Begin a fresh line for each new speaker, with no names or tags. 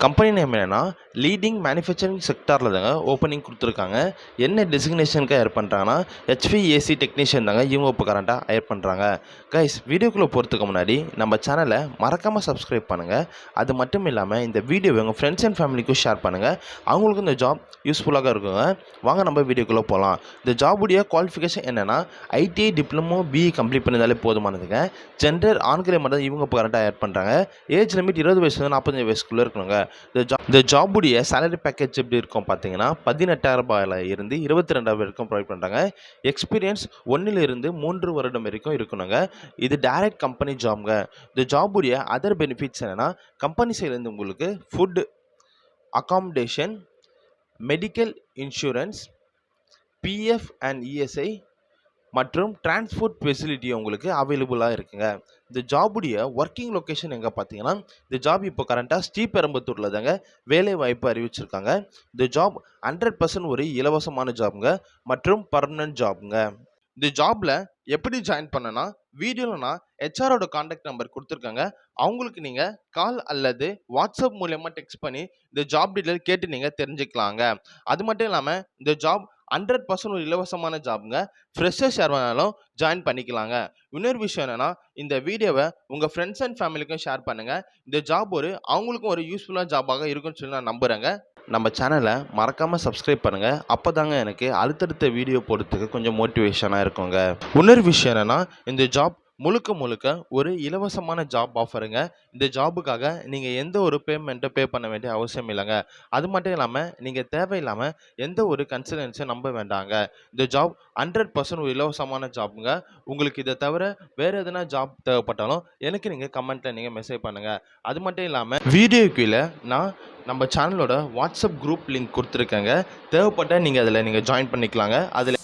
Company name என்னன்னா leading manufacturing செக்டாரில் தாங்க ஓப்பனிங் கொடுத்துருக்காங்க. என்ன டெசிக்னேஷனுக்கு ஹையர் பண்ணுறாங்கன்னா HVAC டெக்னீஷியன் தாங்க இவங்க இப்போ கரண்ட்டாக ஹையர் பண்ணுறாங்க. கைஸ், வீடியோக்குள்ளே போகிறதுக்கு முன்னாடி நம்ம சேனலை மறக்காமல் சப்ஸ்கிரைப் பண்ணுங்கள். அது மட்டும் இல்லாமல் இந்த வீடியோவை உங்கள் ஃப்ரெண்ட்ஸ் அண்ட் ஃபேமிலிக்கும் ஷேர் பண்ணுங்கள். அவங்களுக்கும் இந்த ஜாப் யூஸ்ஃபுல்லாக இருக்குங்க. வாங்க நம்ம வீடியோக்குள்ளே போகலாம். இந்த ஜாபுடைய குவாலிஃபிகேஷன் என்னென்னா ITI டிப்ளமோ BE கம்ப்ளீட் பண்ணியிருந்தாலே போதுமானதுங்க. ஜெண்டர் ஆண்களை மட்டும் இவங்க இப்போ கரண்ட்டாக ஹையர் பண்ணுறாங்க. ஏஜ் லிமிட் 20 வயசுலேருந்து 45 வயசுக்குள்ளே இருக்கணுங்க. இந்த ஜாபுடைய சேலரி பேக்கேஜ் எப்படி இருக்கும் பார்த்தீங்கன்னா 18,000 ரூபாயில இருந்து 22,000 வரைக்கும் ப்ரொவைட் பண்ணுறாங்க. எக்ஸ்பீரியன்ஸ் 1 to 3 வருடம் வரைக்கும் இருக்கணுங்க. இது டைரக்ட் கம்பெனி ஜாப்ங்க. இந்த ஜாபுடைய அதர் பெனிஃபிட்ஸ் என்னென்னா கம்பெனி சைட்லேருந்து உங்களுக்கு food, accommodation, medical insurance, PF and ESI மற்றும் டிரான்ஸ்போர்ட் ஃபெசிலிட்டி உங்களுக்கு அவைலபிளாக இருக்குங்க. இந்த ஜாபுடைய ஒர்க்கிங் லொக்கேஷன் எங்கே பார்த்தீங்கன்னா இந்த ஜாப் இப்போ கரண்ட்டாக ஸ்ரீபெரும்புத்தூரில் தாங்க வேலை வாய்ப்பு அறிவிச்சிருக்காங்க. இந்த ஜாப் 100% ஒரு இலவசமான ஜாப்ங்க மற்றும் பர்மனன்ட் ஜாப்ங்க. இந்த ஜாபில் எப்படி ஜாயின் பண்ணனா வீடியோவில் நான் HRோட கான்டாக்ட் நம்பர் கொடுத்துருக்காங்க. அவங்களுக்கு நீங்கள் கால் அல்லது வாட்ஸ்அப் மூலயமா டெக்ஸ்ட் பண்ணி இந்த ஜாப் டீட்டெயில் கேட்டு நீங்கள் தெரிஞ்சுக்கலாங்க. அது மட்டும் இல்லாமல் இந்த ஜாப் 100% ஒரு இலவசமான ஜாப்ங்க. ஃப்ரெஷர்ஸ் யார் வேணாலும் ஜாயின் பண்ணிக்கலாங்க. இன்னொரு விஷயம் என்னென்னா இந்த வீடியோவை உங்கள் ஃப்ரெண்ட்ஸ் அண்ட் ஃபேமிலிக்கும் ஷேர் பண்ணுங்கள். இந்த ஜாப் அவங்களுக்கும் ஒரு யூஸ்ஃபுல்லான ஜாபாக இருக்குன்னு சொல்லி நான் நம்புகிறேங்க. நம்ம சேனலை மறக்காமல் சப்ஸ்கிரைப் பண்ணுங்கள். அப்போ தாங்க எனக்கு அடுத்தடுத்த வீடியோ போடுறதுக்கு கொஞ்சம் மோட்டிவேஷனாக இருக்குங்க. இன்னொரு விஷயம் என்னென்னா இந்த ஜாப் முழுக்க ஒரு இலவசமான ஜாப் ஆஃபருங்க. இந்த ஜாபுக்காக நீங்கள் எந்த ஒரு பேமெண்ட்டை பே பண்ண வேண்டிய அவசியம் இல்லைங்க. அது மட்டும் இல்லாமல் நீங்கள் தேவையில்லாமல் எந்த ஒரு கன்சல்டன்ஸை நம்ப வேண்டாங்க. இந்த ஜாப் 100% ஒரு இலவசமான ஜாப்புங்க. உங்களுக்கு இதை தவிர வேறு எதனா ஜாப் தேவைப்பட்டாலும் எனக்கு நீங்கள் கமெண்ட்டில் நீங்கள் மெசேஜ் பண்ணுங்கள். அது மட்டும் இல்லாமல் வீடியோ கீழே நான் நம்ம சேனலோட வாட்ஸ்அப் குரூப் லிங்க் கொடுத்துருக்கேங்க. தேவைப்பட்டால் நீங்கள் அதில் ஜாயின் பண்ணிக்கலாங்க. அதில்